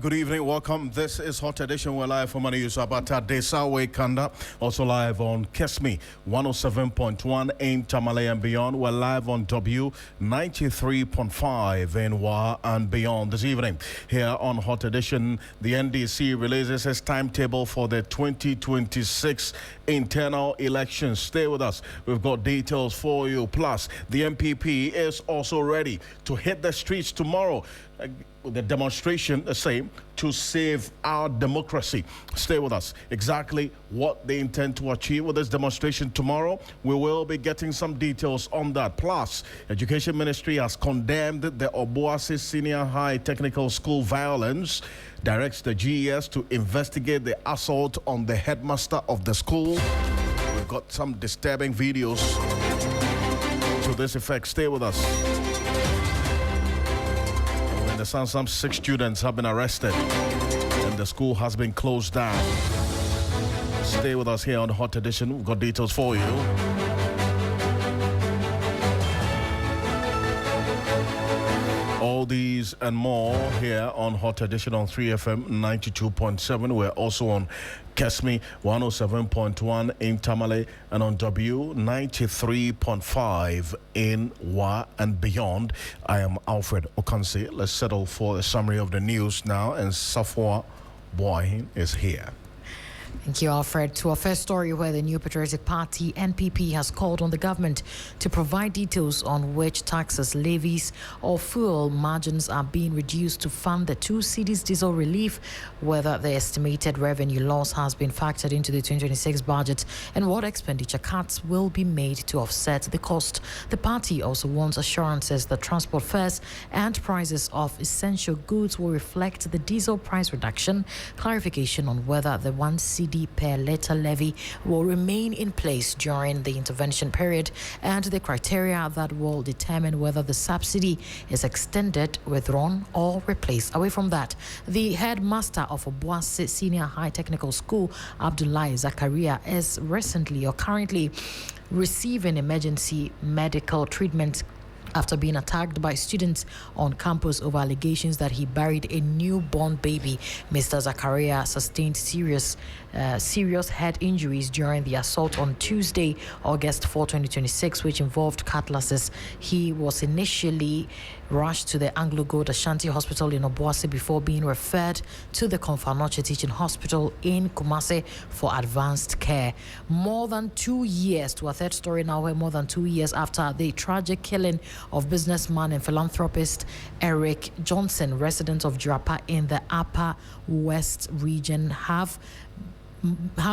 good evening. Welcome. This is Hot Edition. We're live from Abata Desawe Kanda. Also live on Kesmi 107.1 in Tamale and beyond. We're live on W 93.5 in Wa and beyond this evening. Here on Hot Edition, the NDC releases its timetable for the 2026 internal elections. Stay with us. We've got details for you. Plus, the MPP is also ready to hit the streets tomorrow. The demonstration, the same, to save our democracy. Stay with us. Exactly what they intend to achieve with this demonstration tomorrow. We will be getting some details on that. Plus, Education Ministry has condemned the Obuasi Senior High Technical School violence, directs the GES to investigate the assault on the headmaster of the school. We've got some disturbing videos to this effect. Stay with us. The some 6 students have been arrested and the school has been closed down. Stay with us here on the Hot Edition. We've got details for you. All these and more here on Hot Edition on 3FM 92.7. We're also on Kesmi 107.1 in Tamale and on W 93.5 in Wa and beyond. I am Alfred Okansi. Let's settle for a summary of the news now, and Safwa Boy is here. Thank you, Alfred. To our first story, where the New Patriotic Party, NPP, has called on the government to provide details on which taxes, levies or fuel margins are being reduced to fund the 2 cedis diesel relief, whether the estimated revenue loss has been factored into the 2026 budget, and what expenditure cuts will be made to offset the cost. The party also wants assurances that transport fares and prices of essential goods will reflect the diesel price reduction, clarification on whether the 1 cedi per litre levy will remain in place during the intervention period, and the criteria that will determine whether the subsidy is extended, withdrawn or replaced. Away from that, the headmaster of Obuasi Senior High Technical School, Abdullahi Zakaria, is recently or currently receiving emergency medical treatment after being attacked by students on campus over allegations that he buried a newborn baby. Mr. Zakaria sustained serious head injuries during the assault on Tuesday, August 4, 2026, which involved cutlasses. He was initially rushed to the Anglo-Gold Ashanti Hospital in Obuasi before being referred to the Konfanoche Teaching Hospital in Kumasi for advanced care. More than 2 years, to a third story now, where more than 2 years after the tragic killing of businessman and philanthropist Eric Johnson, resident of Jirapa in the Upper West region, have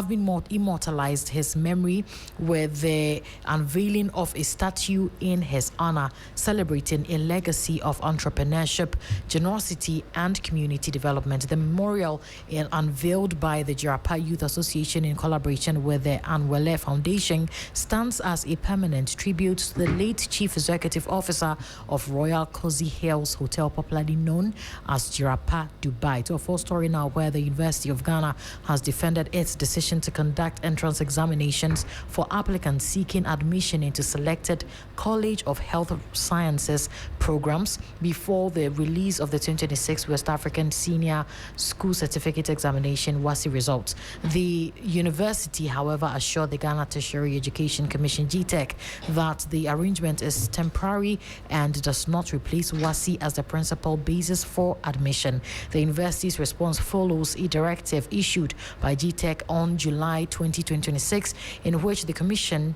been immortalized his memory with the unveiling of a statue in his honor, celebrating a legacy of entrepreneurship, generosity, and community development. The memorial, unveiled by the Jirapa Youth Association in collaboration with the Anwele Foundation, stands as a permanent tribute to the late Chief Executive Officer of Royal Cozy Hills Hotel, popularly known as Jirapa Dubai. To a full story now, where the University of Ghana has defended its decision to conduct entrance examinations for applicants seeking admission into selected College of Health Sciences programs before the release of the 2026 West African Senior School Certificate Examination WASSCE results. The university, however, assured the Ghana Tertiary Education Commission (GTEC) that the arrangement is temporary and does not replace WASSCE as the principal basis for admission. The university's response follows a directive issued by GTEC on July 2026, in which the Commission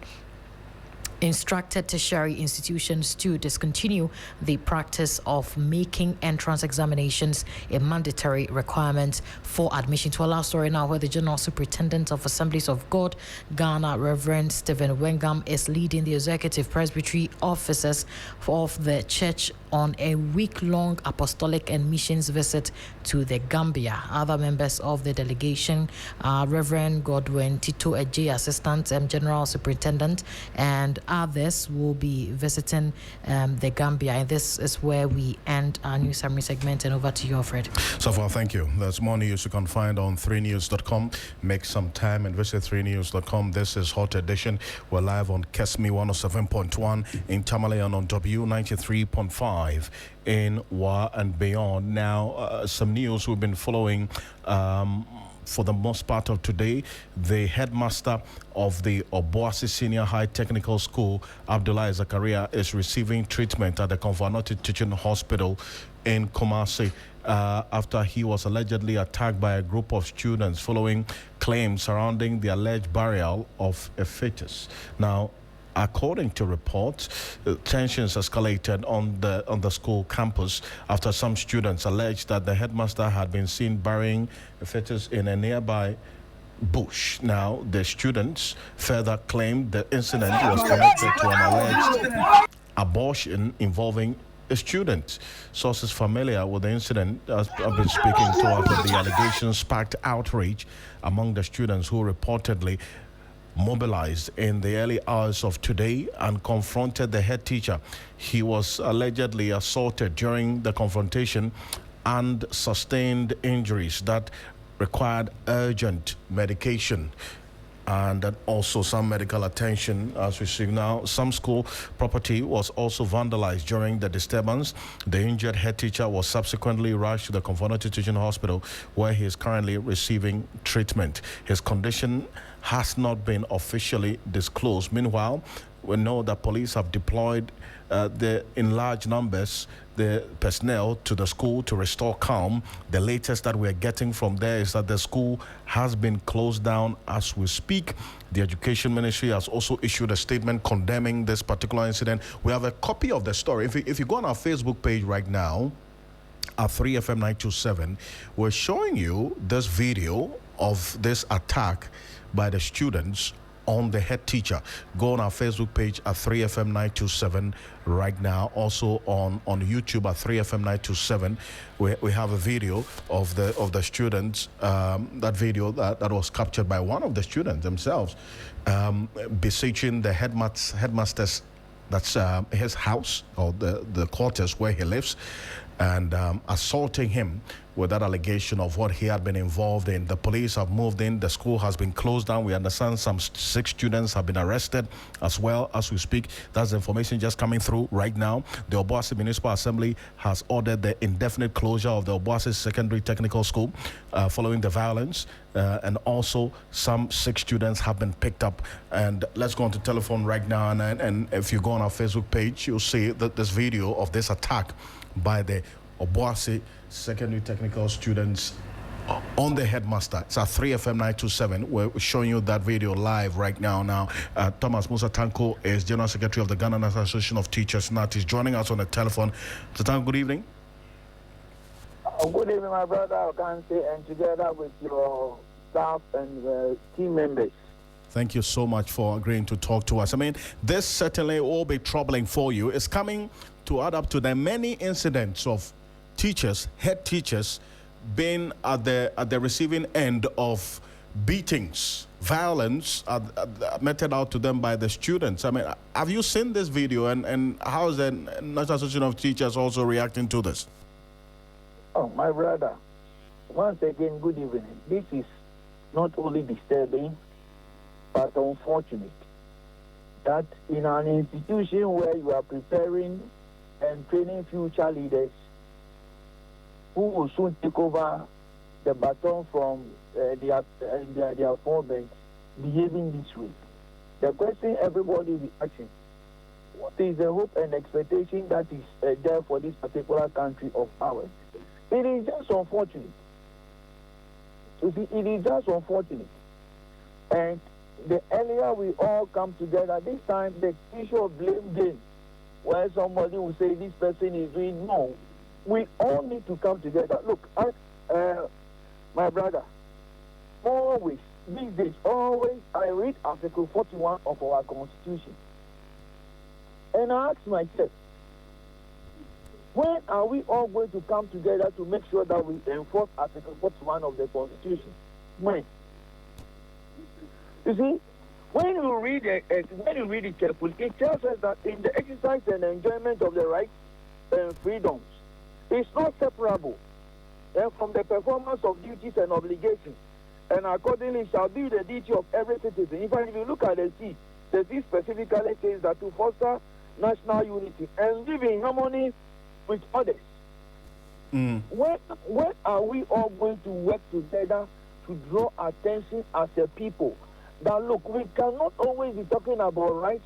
instructed tertiary institutions to discontinue the practice of making entrance examinations a mandatory requirement for admission. To our last story now, where the General Superintendent of Assemblies of God, Ghana, Reverend Stephen Wengam, is leading the executive presbytery officers of the church on a week-long apostolic and missions visit to the Gambia. Other members of the delegation are Reverend Godwin Tito Ejay, Assistant General Superintendent, and others will be visiting the Gambia. And this is where we end our news summary segment. And over to you, Alfred. So far, thank you. There's more news you can find on 3news.com. Make some time and visit 3news.com. This is Hot Edition. We're live on Kesmi 107.1 in Tamale and on W 93.5 live in Wa and Beyond. Now, some news we've been following for the most part of today. The headmaster of the Obuasi Senior High Technical School, Abdullahi Zakaria, is receiving treatment at the Convanoti Teaching Hospital in Kumasi after he was allegedly attacked by a group of students following claims surrounding the alleged burial of a fetus. Now, according to reports, tensions escalated on the school campus after some students alleged that the headmaster had been seen burying a fetus in a nearby bush. Now, the students further claimed the incident was connected to an alleged abortion involving a student. Sources familiar with the incident have been speaking to us that the allegations sparked outrage among the students who reportedly mobilized in the early hours of today and confronted the head teacher. He was allegedly assaulted during the confrontation and sustained injuries that required urgent medication and that also some medical attention. As we see now, some school property was also vandalized during the disturbance. The injured head teacher was subsequently rushed to the Convanoti Teaching Hospital, where he is currently receiving treatment. His condition has not been officially disclosed. Meanwhile, we know that police have deployed in large numbers the personnel to the school to restore calm. The latest that we're getting from there is that the school has been closed down as we speak. The Education Ministry has also issued a statement condemning this particular incident. We have a copy of the story. If you go on our Facebook page right now, at 3FM927, we're showing you this video of this attack by the students on the head teacher. Go on our Facebook page at 3FM927 right now. Also on YouTube at 3FM927, we have a video of the students. That video that was captured by one of the students themselves, beseeching the headmaster's, that's his house or the quarters where he lives, and assaulting him with that allegation of what he had been involved in. The police have moved in. The school has been closed down. We understand some 6 students have been arrested as well as we speak. That's the information just coming through right now. The Obuasi Municipal Assembly has ordered the indefinite closure of the Obuasi Secondary Technical School following the violence. And also some 6 students have been picked up. And let's go on to telephone right now. And if you go on our Facebook page, you'll see that this video of this attack by the Obuasi Secondary Technical students on the headmaster. It's at 3FM927. We're showing you that video live right now. Thomas Musa Tanko is General Secretary of the Ghana National Association of Teachers. NAT is joining us on the telephone. So Tanko, good evening. Good evening, my brother. I can say, and together with your staff and team members. Thank you so much for agreeing to talk to us. I mean, this certainly will be troubling for you. It's coming to add up to the many incidents of teachers, head teachers, being at the receiving end of beatings, violence meted out to them by the students. I mean, have you seen this video, and how is the National Association of Teachers also reacting to this? Oh, my brother, once again, good evening. This is not only disturbing, but unfortunate that in an institution where you are preparing and training future leaders who will soon take over the baton from their forebears behaving this way. The question everybody is asking, what is the hope and expectation that is there for this particular country of ours? It is just unfortunate. You see, it is just unfortunate. And the earlier we all come together, this time the issue of blame game, where somebody will say this person is doing, no. We all need to come together. Look, my brother, always, these days, always, I read Article 41 of our Constitution. And I ask myself, when are we all going to come together to make sure that we enforce Article 41 of the Constitution? When? You see, when you read it carefully, it tells us that in the exercise and enjoyment of the rights and freedoms, it's not separable from the performance of duties and obligations, and accordingly shall be the duty of every citizen. In fact, if you look at the C specifically says that to foster national unity and live in harmony with others. When are we all going to work together to draw attention as a people that, look, we cannot always be talking about right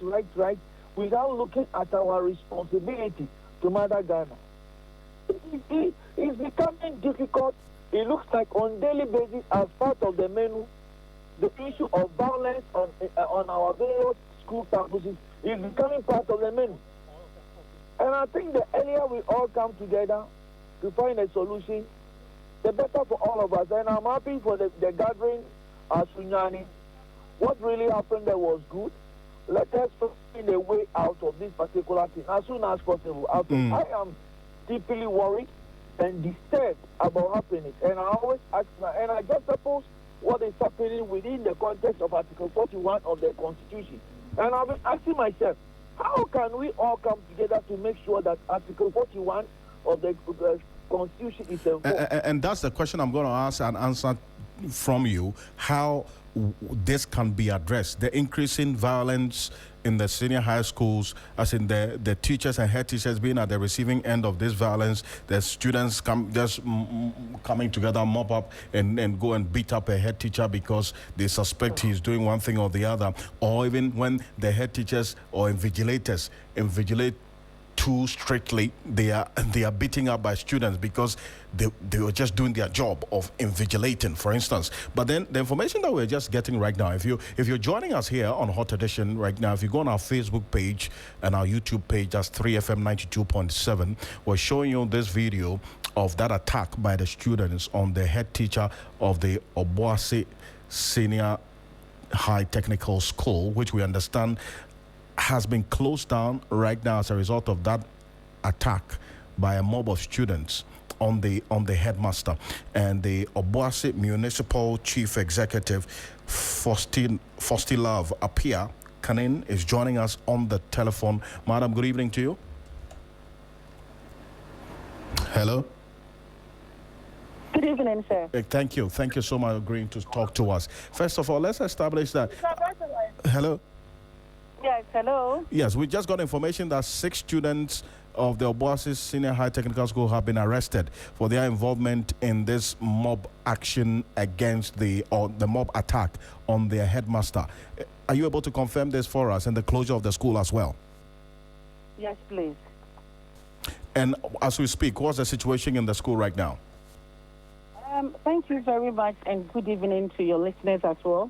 without looking at our responsibility to Mother Ghana? It's becoming difficult. It looks like on daily basis as part of the menu, the issue of violence on our various school campuses is becoming part of the menu. And I think the earlier we all come together to find a solution, the better for all of us. And I'm happy for the gathering at Sunyani. What really happened there was good. Let us find a way out of this particular thing as soon as possible. I am deeply worried and disturbed about happening. And I always ask, and I just suppose what is happening within the context of Article 41 of the Constitution. And I've been asking myself, how can we all come together to make sure that Article 41 of the Constitution is enforced? And that's the question I'm going to ask and answer from you, how this can be addressed. The increasing violence in the senior high schools, as in the teachers and head teachers being at the receiving end of this violence, the students coming together, mop up and go and beat up a head teacher because they suspect he's doing one thing or the other, or even when the head teachers or invigilators invigilate too strictly, they are beating up by students because they were just doing their job of invigilating, for instance. But then the information that we're just getting right now, if you're joining us here on Hot Edition right now, if you go on our Facebook page and our YouTube page, that's 3FM 92.7, we're showing you this video of that attack by the students on the head teacher of the Obuasi Senior High Technical School, which we understand has been closed down right now as a result of that attack by a mob of students on the headmaster. And the Obuasi Municipal Chief Executive Fostilove Apia Kanin is joining us on the telephone. Madam, good evening to you. Hello. Good evening, sir. Thank you so much for agreeing to talk to us. First of all, let's establish that. Hello. Yes, hello. Yes, we just got information that 6 students of the Obuasi Senior High Technical School have been arrested for their involvement in this mob action against the mob attack on their headmaster. Are you able to confirm this for us and the closure of the school as well? Yes, please. And as we speak, what's the situation in the school right now? Thank you very much, and good evening to your listeners as well.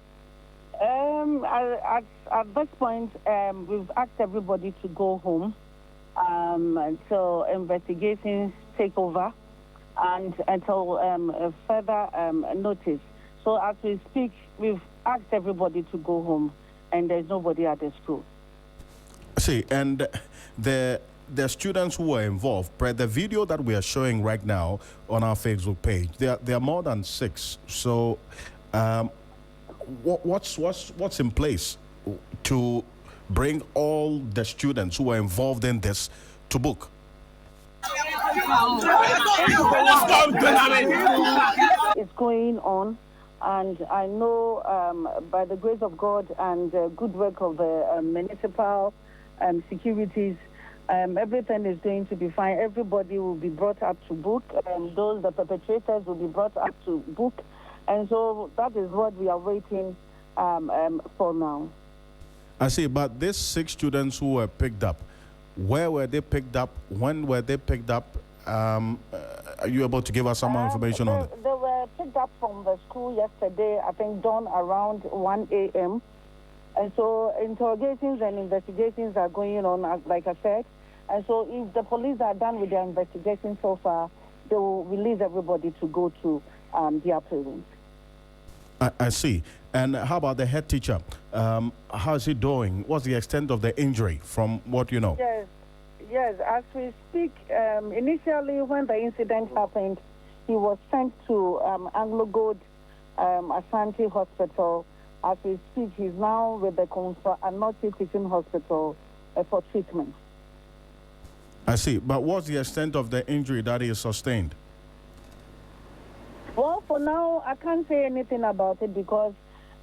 At this point, we've asked everybody to go home until investigations take over and until further notice. So as we speak, we've asked everybody to go home, and there's nobody at the school. See, and the students who were involved, the video that we are showing right now on our Facebook page, there are more than 6. So what's in place to bring all the students who were involved in this to book? It's going on, and I know by the grace of God and good work of the municipal securities, everything is going to be fine. Everybody will be brought up to book, and the perpetrators will be brought up to book. And so that is what we are waiting for now. I see, but these 6 students who were picked up, where were they picked up? When were they picked up? Are you able to give us some more information on that? They were picked up from the school yesterday, I think dawn around 1 a.m. And so interrogations and investigations are going on, like I said. And so if the police are done with their investigation so far, they will release everybody to go to their parents. I see. And how about the head teacher? How's he doing? What's the extent of the injury from what you know? Yes. As we speak, initially when the incident happened, he was sent to Engulfed Asante Hospital. As we speak, he's now with the Anoti Teaching Hospital for treatment. I see. But what's the extent of the injury that he sustained? Well, for now, I can't say anything about it because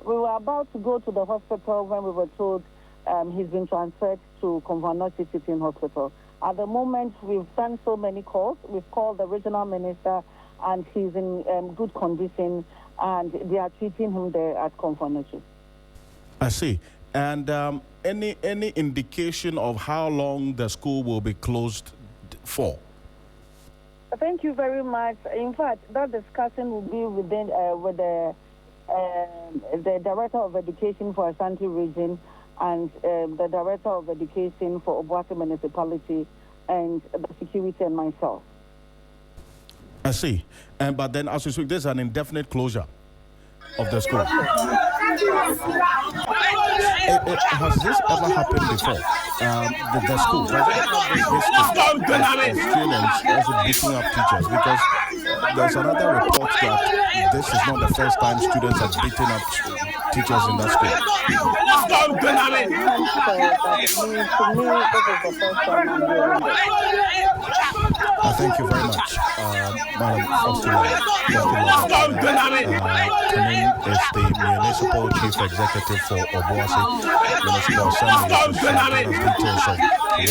we were about to go to the hospital when we were told he's been transferred to Anoti Teaching Hospital. At the moment, we've done so many calls. We've called the regional minister, and he's in good condition, and they are treating him there at Confornation. I see. And any indication of how long the school will be closed for? Thank you very much. In fact, that discussion will be with the Director of Education for Ashanti Region and the Director of Education for Obuasi Municipality and the security and myself. I see. But then, as you speak, there's an indefinite closure of the school. Has this ever happened before? The school, does it have this history of students also beating up teachers? Because there's another report that this is not the first time students are beating up teachers in that school. Thank you very much, Madam Faustila. Kanin is the Municipal Chief Executive for Obuasi Municipal Assembly. Just details of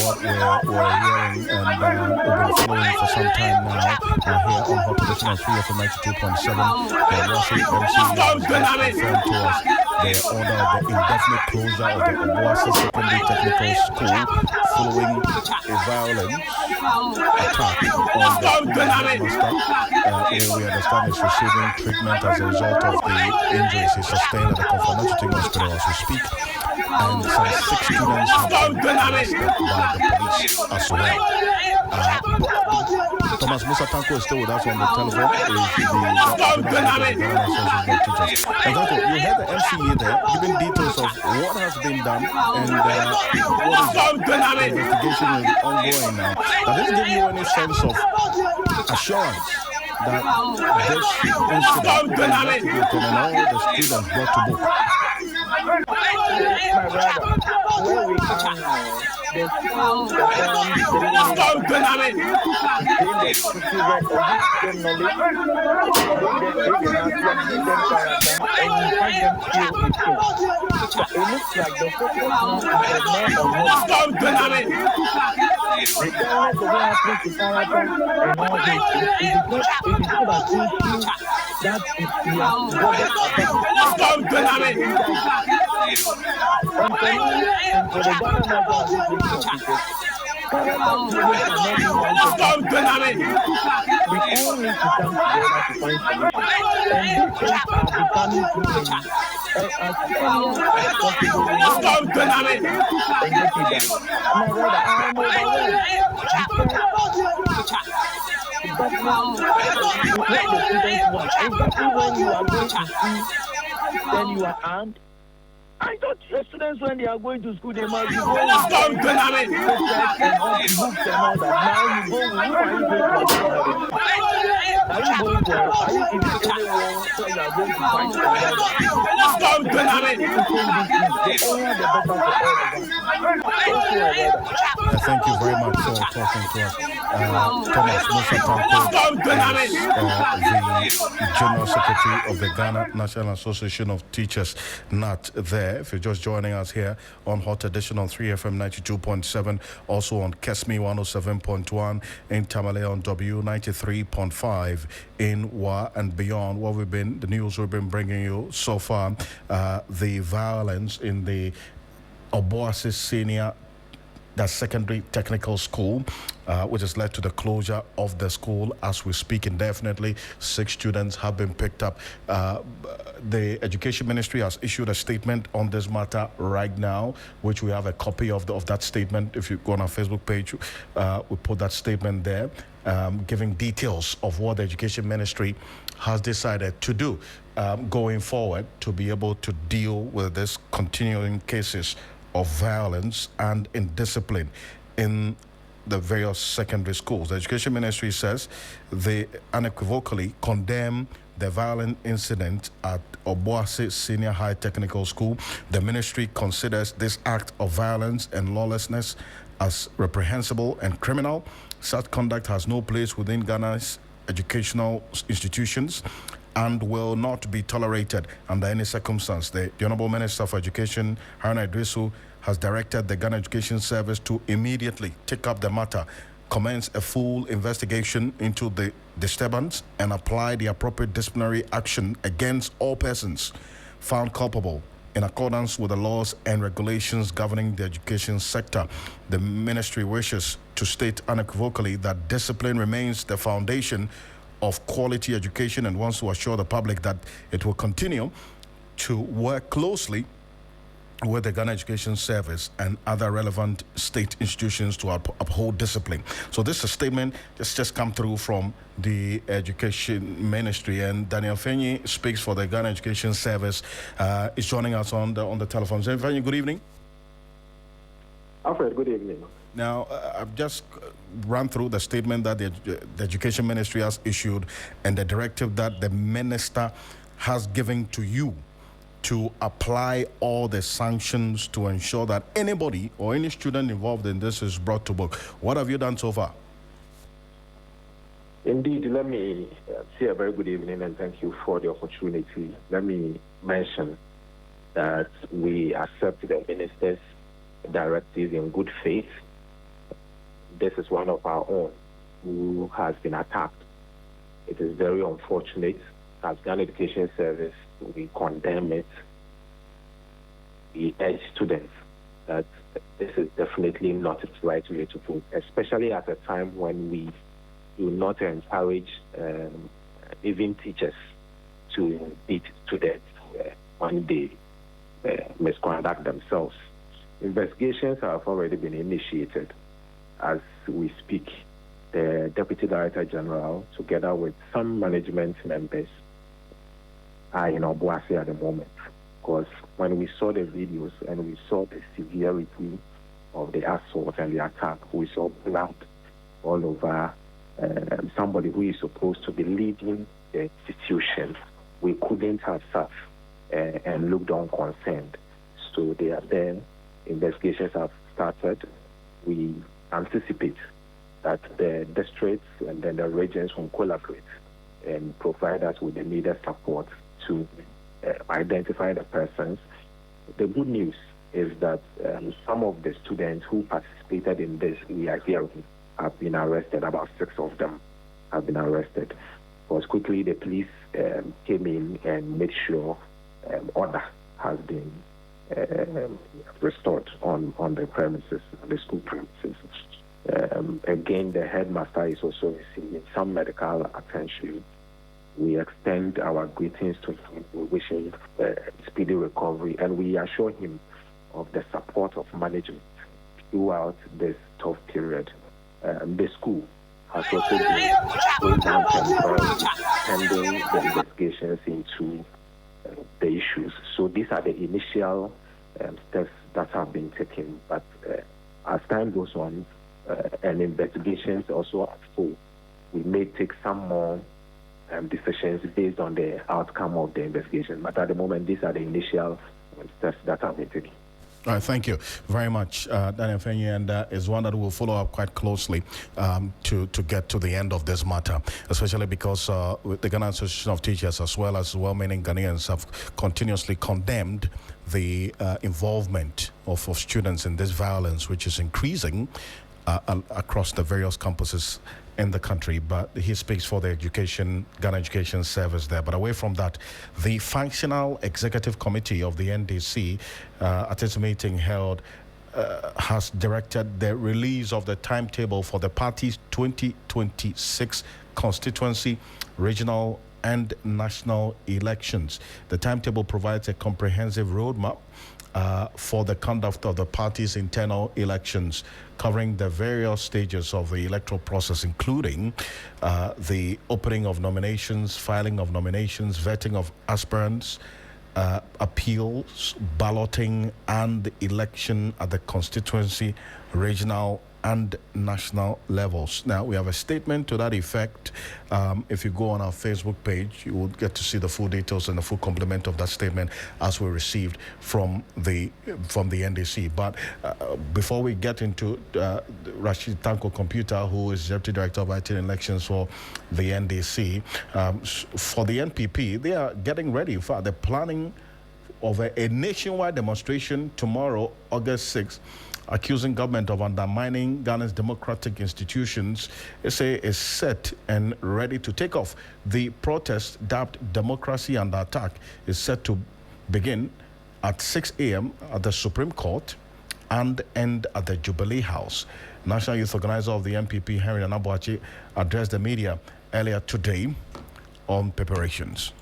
what we're hearing and we've been following for some time now here on Hot Edition of 3FM 92.7. The Obuasi MC has confirmed to us the order of the indefinite closure of the Obuasi Secondary Technical School following a violent attack on the headmaster, who we understand is receiving treatment as a result of the injuries he sustained at the Confornation Hospital as we speak. And some 6 students have been arrested by the police as well. Thomas Musa Tanko is still with us on the telephone. He's the Association of Teachers. And Tanko, you heard the MCA there giving details of what has been done and what is the investigation is ongoing now. Does this give you any sense of assurance that this incident will be investigated and all the students brought to book? My brother, where we are now, the school it looks like the focus now is more on regardless of what happens to Saratan and all this, it is not an issue that we are bothered about. And for the Ghana National Association of Teachers, we all need to come together to find solutions. And these things are becoming too many. And as early as possible, we need to come together and get it done. My brother, I am overwhelmed because what the students want. Exactly when you are going to school, then you are armed. I thought the students, when they are going to school, they must be going with books and all that. Now you go with who are you going to school? Are you going to, are you in any war where you are going to fight for the Thank you very much for talking to us. Thomas Musa Tanko is the General Secretary of the Ghana National Association of Teachers, NAT there. If you're just joining us here on Hot Edition on 3FM 92.7, also on Kesmi 107.1, in Tamale on W 93.5, in Wa and beyond. The news we've been bringing you so far, the violence in the Obuasi Senior Secondary Technical School, which has led to the closure of the school as we speak indefinitely. 6 students have been picked up. The Education Ministry has issued a statement on this matter right now, which we have a copy of that statement. If you go on our Facebook page, we put that statement there, giving details of what the Education Ministry has decided to do going forward to be able to deal with this continuing cases of violence and indiscipline in the various secondary schools. The Education Ministry says they unequivocally condemn the violent incident at Obuasi Senior High Technical School. The ministry considers this act of violence and lawlessness as reprehensible and criminal. Such conduct has no place within Ghana's educational institutions and will not be tolerated under any circumstance. The Honorable Minister for Education, Haruna Idrisu, has directed the Ghana Education Service to immediately take up the matter, commence a full investigation into the disturbance, and apply the appropriate disciplinary action against all persons found culpable in accordance with the laws and regulations governing the education sector. The ministry wishes to state unequivocally that discipline remains the foundation of quality education and wants to assure the public that it will continue to work closely with the Ghana Education Service and other relevant state institutions to uphold discipline. So this is a statement that's just come through from the Education Ministry, and Daniel Fenyi speaks for the Ghana Education Service. Is joining us on the telephone. So, Fenyi, good evening. Alfred, good evening. Now, I've just run through the statement that the Education Ministry has issued and the directive that the Minister has given to you to apply all the sanctions to ensure that anybody or any student involved in this is brought to book. What have you done so far? Indeed, let me say a very good evening and thank you for the opportunity. Let me mention that we accept the Minister's directive in good faith. This is one of our own who has been attacked. It is very unfortunate. As Ghana Education Service, we condemn it. We urge students that this is definitely not the right way to do, especially at a time when we do not encourage even teachers to beat students when they misconduct themselves. Investigations have already been initiated. As we speak, the Deputy Director General, together with some management members, are in Obuasi at the moment, because when we saw the videos and we saw the severity of the assault and the attack, we saw blood all over somebody who is supposed to be leading the institution. We couldn't have sat and looked on concerned. So they are there. Investigations have started. We anticipate that the districts and then the regions will collaborate and provide us with the needed support to identify the persons. The good news is that some of the students who participated in this, we are hearing, have been arrested. About 6 of them have been arrested. Because quickly the police came in and made sure order has been restored on the premises, the school premises. Again, the headmaster is also receiving some medical attention. We extend our greetings to him. We wish him speedy recovery, and we assure him of the support of management throughout this tough period. The school has also been going down temporarily, pending the investigations into the issues. So these are the initial steps that have been taken. But as time goes on, and investigations also unfold, we may take some more decisions based on the outcome of the investigation. But at the moment, these are the initial steps that have been taken. All right, thank you very much, Daniel Fenyi, and is one that will follow up quite closely to get to the end of this matter, especially because the Ghana Association of Teachers, as well as well-meaning Ghanaians, have continuously condemned the involvement of students in this violence, which is increasing across the various campuses in the country. But he speaks for the Ghana Education Service there. But away from that, the Functional Executive Committee of the NDC at its meeting held has directed the release of the timetable for the party's 2026 constituency, regional and national elections. The timetable provides a comprehensive roadmap for the conduct of the party's internal elections, covering the various stages of the electoral process, including the opening of nominations, filing of nominations, vetting of aspirants, appeals, balloting, and election at the constituency, regional, and national levels. Now, we have a statement to that effect. If you go on our Facebook page, you will get to see the full details and the full complement of that statement as we received from the NDC. But before we get into Rashid Tanko Computer, who is Deputy Director of IT and Elections for the NDC, for the NPP, they are getting ready. In fact, they're planning of a nationwide demonstration tomorrow, August 6th, accusing government of undermining Ghana's democratic institutions. Is set and ready to take off. The protest, dubbed Democracy Under Attack, is set to begin at 6 a.m. at the Supreme Court and end at the Jubilee House. National Youth Organizer of the NPP, Henry Anabuachi, addressed the media earlier today on preparations.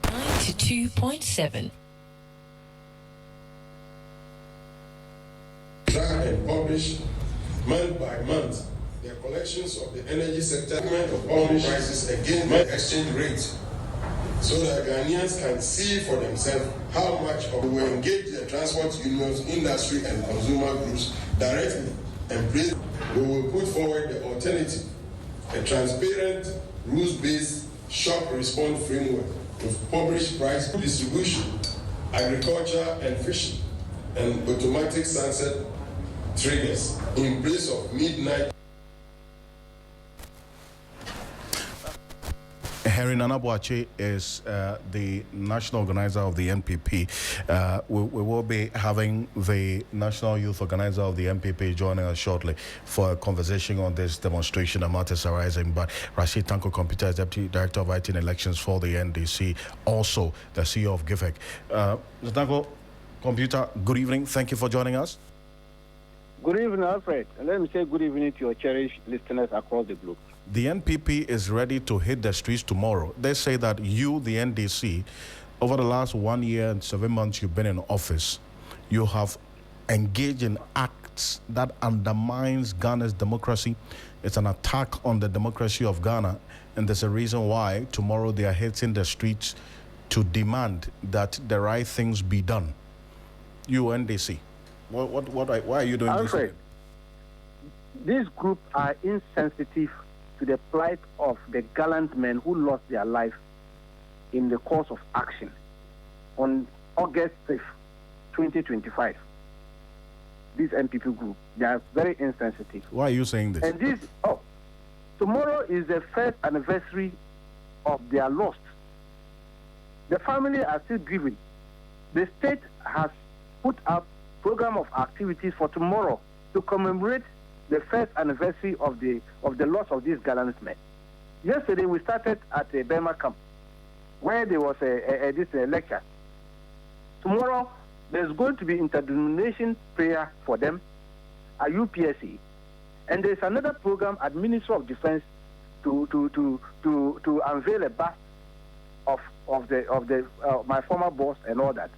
To 2.7. Track and publish month by month the collections of the energy sector of all prices against the exchange rate, so that Ghanaians can see for themselves how much we will engage the transport unions, industry, and consumer groups directly and place. We will put forward the alternative, a transparent, rules-based shock response framework with published price distribution, agriculture and fishing, and automatic sunset triggers in place of midnight. Henry Anabuachi is the national organizer of the NPP. We will be having the national youth organizer of the NPP joining us shortly for a conversation on this demonstration and matters arising. But Rashid Tanko Computer is Deputy Director of IT and Elections for the NDC, also the CEO of GIFEC. Mr. Tanko Computer, good evening. Thank you for joining us. Good evening, Alfred. And let me say good evening to your cherished listeners across the globe. The NPP is ready to hit the streets tomorrow. They say that you, the NDC, over the last 1 year and 7 months you've been in office, you have engaged in acts that undermines Ghana's democracy. It's an attack on the democracy of Ghana, and there's a reason why tomorrow they are hitting the streets to demand that the right things be done. You, NDC, why are you doing Alfred, this? This group are insensitive to the plight of the gallant men who lost their life in the course of action on August 5th, 2025. This NPP group, they are very insensitive. Why are you saying this? And tomorrow is the first anniversary of their loss. The family are still grieving. The state has put up program of activities for tomorrow to commemorate the first anniversary of the loss of these gallant men. Yesterday we started at a Burma camp where there was a lecture. Tomorrow there's going to be interdenomination prayer for them at UPSC, and there's another program at Ministry of Defense to unveil a bust of my former boss and all that.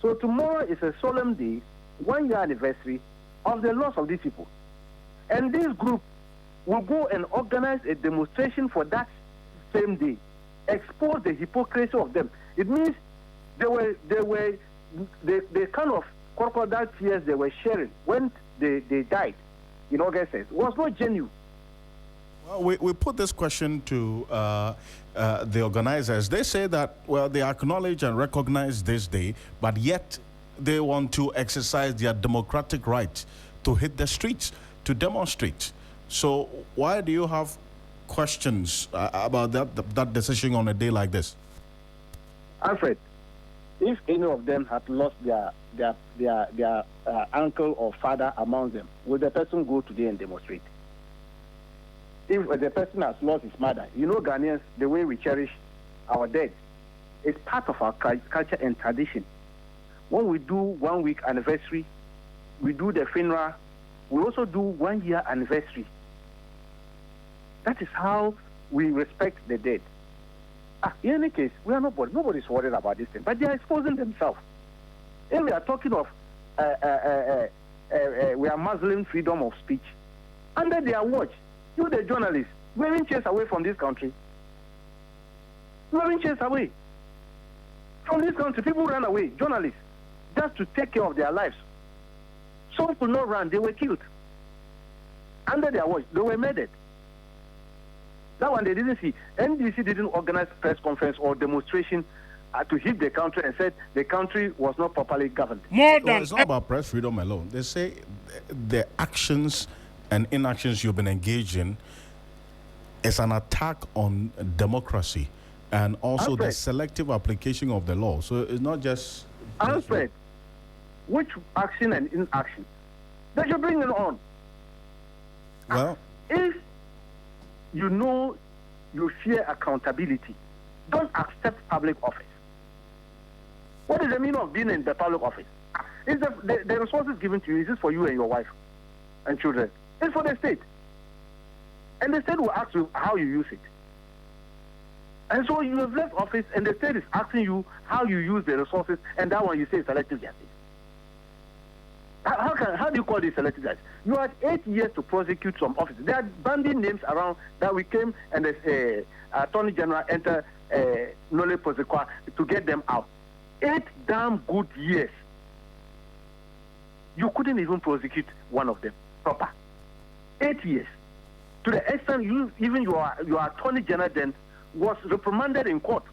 So tomorrow is a solemn day, 1 year anniversary of the loss of these people. And this group will go and organize a demonstration for that same day, expose the hypocrisy of them. It means the kind of crocodile tears they were sharing when they died in August was not genuine. Well, we put this question to the organizers. They say that, well, they acknowledge and recognize this day, but yet they want to exercise their democratic right to hit the streets, to demonstrate. So why do you have questions about that decision on a day like this? Alfred, if any of them had lost their uncle or father among them, will the person go today and demonstrate? If the person has lost his mother, you know, Ghanaians, the way we cherish our dead, it's part of our culture and tradition. When we do 1 week anniversary, we do the funeral, we also do 1 year anniversary. That is how we respect the dead. In any case, we are nobody's worried about this thing, but they are exposing themselves. And we are talking of we are Muslim freedom of speech. Under their watch, you the journalists, wearing chairs away from this country. Wearing chairs away from this country. People ran away, journalists, just to take care of their lives. Some could not run, they were killed. Under their watch, they were murdered. That one they didn't see. NDC didn't organize press conference or demonstration to hit the country and said the country was not properly governed. It's not about press freedom alone. They say the actions and inactions you've been engaged in is an attack on democracy and also the selective application of the law. So it's not just... Alfred, which action and inaction? They should bring it on. Well... If you know you fear accountability, don't accept public office. What is the meaning of being in the public office? Is the resources given to you, is this for you and your wife and children? It's for the state. And the state will ask you how you use it. And so you have left office and the state is asking you how you use the resources, and that one you say selective justice. How do you call this selective justice? You had 8 years to prosecute some officers. There are banding names around that we came and the Attorney General entered Nole Pozekwa to get them out. 8 damn good years. You couldn't even prosecute one of them proper. 8 years. To the extent your Attorney General then was reprimanded in court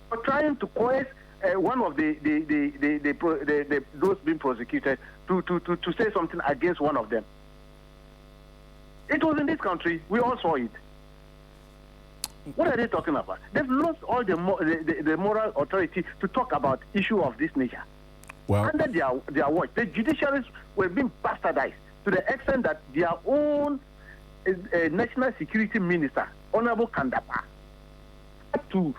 for trying to coerce one of those being prosecuted to say something against one of them. It was in this country. We all saw it. What are they talking about? They've lost all the moral authority to talk about issue of this nature. Well, under their watch, the judiciaries were being bastardized to the extent that their own national security minister, Honorable Kandapa, had to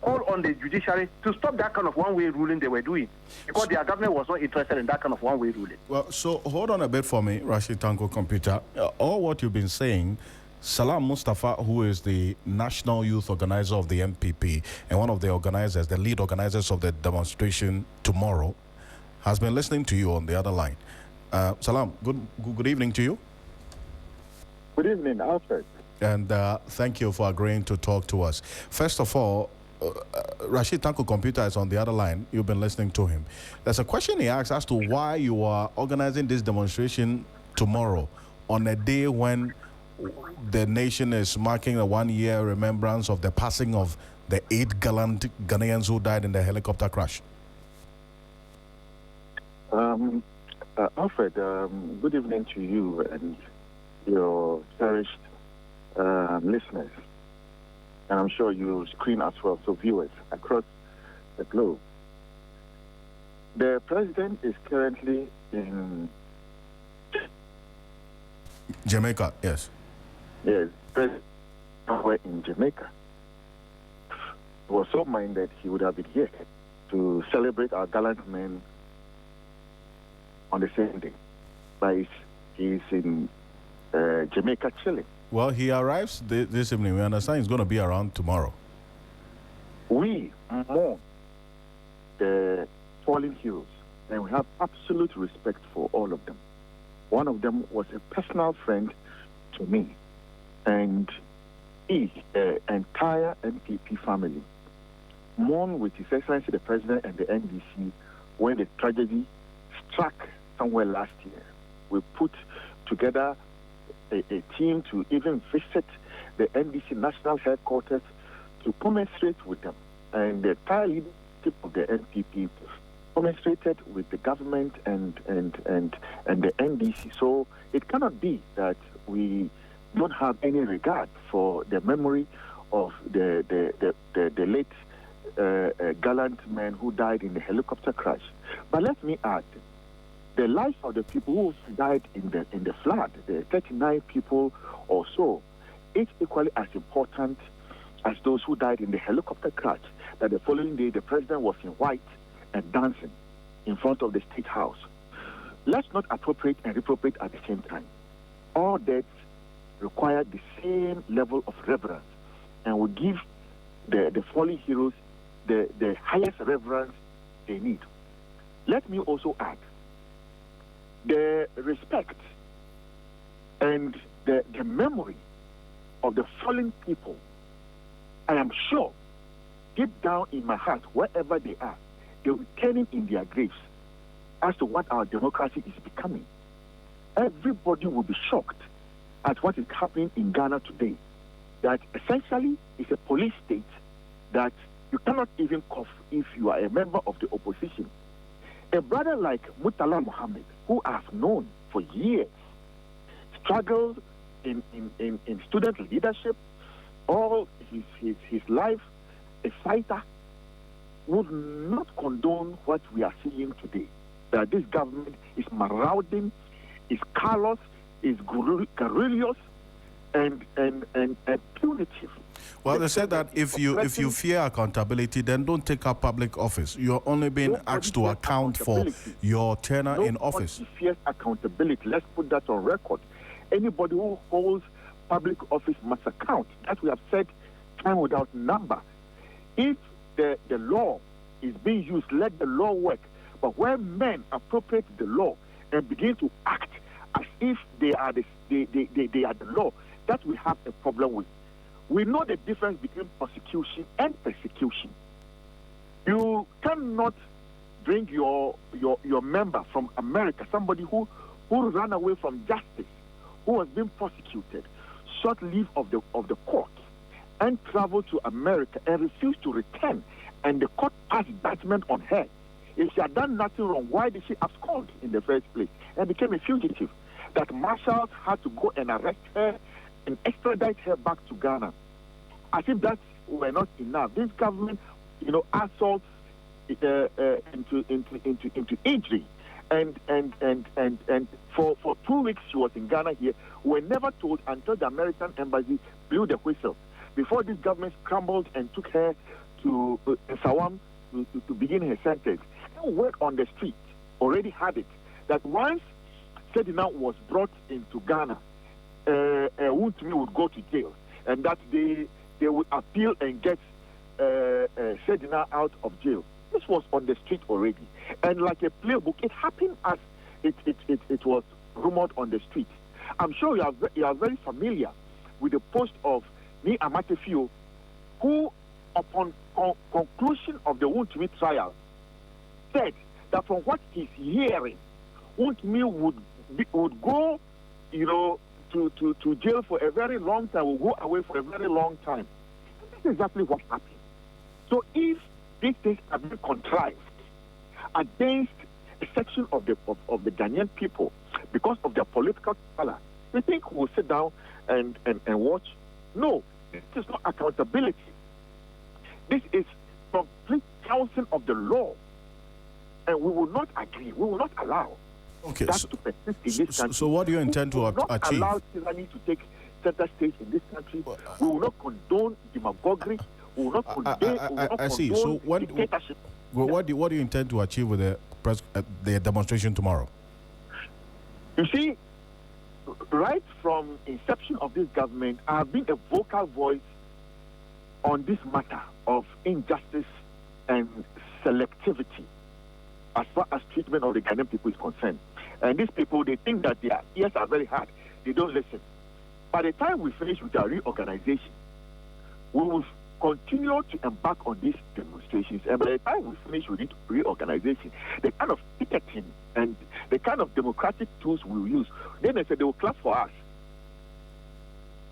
call on the judiciary to stop that kind of one-way ruling they were doing, because their government was not interested in that kind of one-way ruling. Well, so hold on a bit for me, Rashid Tanko Computer. All what you've been saying, Salam Mustafa, who is the national youth organizer of the MPP and one of the organizers, the lead organizers of the demonstration tomorrow, has been listening to you on the other line. Salam, good evening to you. Good evening, Alfred. And thank you for agreeing to talk to us. First of all, Rashid Tanko Computer is on the other line. You've been listening to him. There's a question he asks as to why you are organizing this demonstration tomorrow on a day when the nation is marking a 1-year remembrance of the passing of the 8 gallant Ghanaians who died in the helicopter crash. Alfred, good evening to you and your cherished listeners, and I'm sure you screen as well, so viewers across the globe. The president is currently in Jamaica, yes. Yes, president in Jamaica. He was so minded he would have been here to celebrate our gallant men on the same day, but he's in Jamaica chilling. Well, he arrives this evening. We understand he's going to be around tomorrow. We mourn the fallen heroes, and we have absolute respect for all of them. One of them was a personal friend to me, and he, the entire NPP family, mourn with His Excellency the President and the NDC when the tragedy struck somewhere last year. We put together a team to even visit the NDC national headquarters to commiserate with them. And the entire leadership of the NPP commiserated with the government and the NDC. So it cannot be that we don't have any regard for the memory of the late gallant men who died in the helicopter crash. But let me add, the lives of the people who died in the flood, the 39 people or so, is equally as important as those who died in the helicopter crash, that the following day the president was in white and dancing in front of the State House. Let's not appropriate and reappropriate at the same time. All deaths require the same level of reverence, and we give the fallen heroes the highest reverence they need. Let me also add, the respect and the memory of the fallen people, I am sure, deep down in my heart, wherever they are, they will turn in their graves as to what our democracy is becoming. Everybody will be shocked at what is happening in Ghana today, that essentially is a police state that you cannot even cough if you are a member of the opposition. A brother like Mutala Mohammed, who I've known for years, struggled in student leadership, all his life, a fighter, would not condone what we are seeing today. That this government is marauding, is callous, is guerrillas, and punitive. Well, they said that if you fear accountability, then don't take up public office. You're only being asked to account for your tenure in office. Nobody fears accountability. Let's put that on record. Anybody who holds public office must account. That we have said time without number. If the law is being used, let the law work. But when men appropriate the law and begin to act as if they are the law, that we have a problem with. We know the difference between prosecution and persecution. You cannot bring your member from America, somebody who ran away from justice, who has been prosecuted, short leave of the court, and travel to America and refuse to return, and the court passed judgment on her. If she had done nothing wrong, why did she abscond in the first place and became a fugitive? That marshals had to go and arrest her and extradite her back to Ghana. As if that were not enough. This government, assaults into injury. And for 2 weeks she was in Ghana here. We were never told until the American embassy blew the whistle. Before this government scrambled and took her to Sawam to begin her sentence. And word on the street already had it that once Sedina was brought into Ghana, Wontumi would go to jail, and that they would appeal and get Sedina out of jail. This was on the street already, and like a playbook, it happened as it was rumored on the street. I'm sure you are very familiar with the post of Ni Amatefio, who, upon conclusion of the Wontumi trial, said that from what he's hearing, Wontumi would go, to jail for a very long time, will go away for a very long time. And that's exactly what happened. So if these things have been contrived against a section of the Ghanaian people because of their political color, you think we'll sit down and watch? No, this is not accountability. This is complete counsel of the law. And we will not agree, we will not allow that to persist in this country. So what do you intend to achieve? We will not allow tyranny to take center stage in this country. We will not condone demagoguery. We will not condone So dictatorship. What do you intend to achieve with the demonstration tomorrow? You see, right from inception of this government, I have been a vocal voice on this matter of injustice and selectivity as far as treatment of the Ghanaian people is concerned. And these people, they think that their ears are very hard. They don't listen. By the time we finish with our reorganization, we will continue to embark on these demonstrations. And by the time we finish with reorganization, the kind of ticketing and the kind of democratic tools we will use, then they say they will clap for us.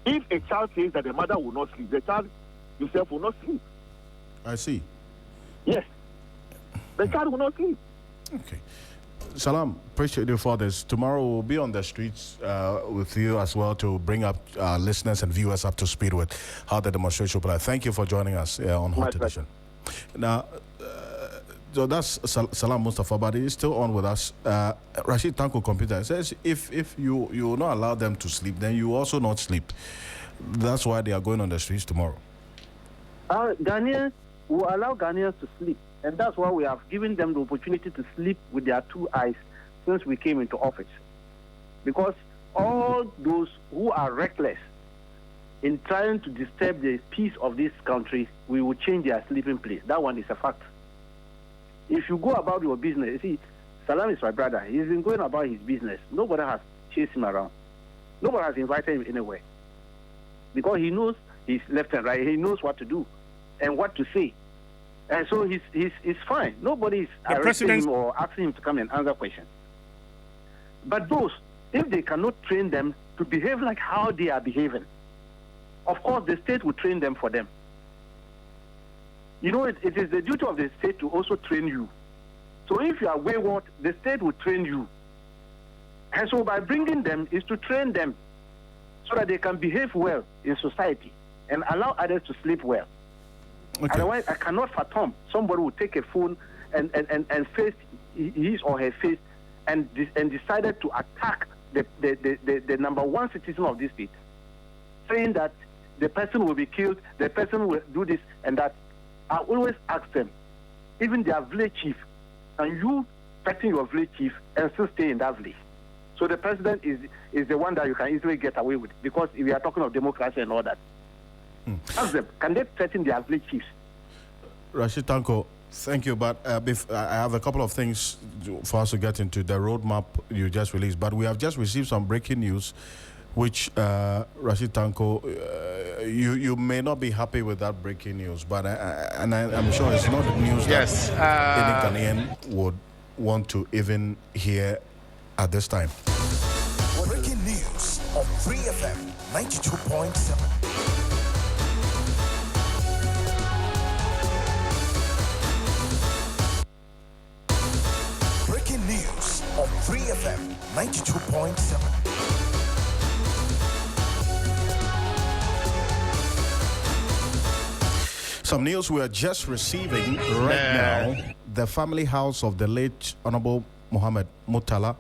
If a child says that the mother will not sleep, the child himself will not sleep. I see. Yes. The child will not sleep. Okay. Salam, appreciate you for this. Tomorrow we'll be on the streets with you as well to bring up listeners and viewers up to speed with how the demonstration will play. Thank you for joining us on Hot Edition. Now, so that's Salam Mustafa, but he's still on with us. Rashid Tanko Computer says if you will not allow them to sleep, then you also not sleep. That's why they are going on the streets tomorrow. Ghanaians will allow Ghanaians to sleep. And that's why we have given them the opportunity to sleep with their two eyes since we came into office. Because all those who are reckless in trying to disturb the peace of this country, we will change their sleeping place. That one is a fact. If you go about your business, you see, Salam is my brother. He's been going about his business. Nobody has chased him around. Nobody has invited him anywhere. Because he knows his left and right. He knows what to do and what to say. And so he's fine. Nobody is arresting him or asking him to come and answer questions. But those, if they cannot train them to behave like how they are behaving, of course the state will train them for them. it is the duty of the state to also train you. So if you are wayward, the state will train you. And so by bringing them is to train them so that they can behave well in society and allow others to sleep well. Okay. Otherwise, I cannot fathom somebody will take a phone and face his or her face and decided to attack the number one citizen of this state, saying that the person will be killed, the person will do this and that. I always ask them, even their village chief, and you protecting your village chief and still stay in that village. So the president is the one that you can easily get away with, because if we are talking of democracy and all that. Ask them, can they threaten their village chiefs? Rashid Tanko, thank you, but I have a couple of things for us to get into the roadmap you just released, but we have just received some breaking news, which Rashid Tanko, you may not be happy with that breaking news, but I'm sure it's not news that any Ghanaian would want to even hear at this time. Breaking news on 3FM 92.7. Breaking news on 3FM 92.7. Some news we are just receiving right now. The family house of the late Honorable Mohammed Mutala,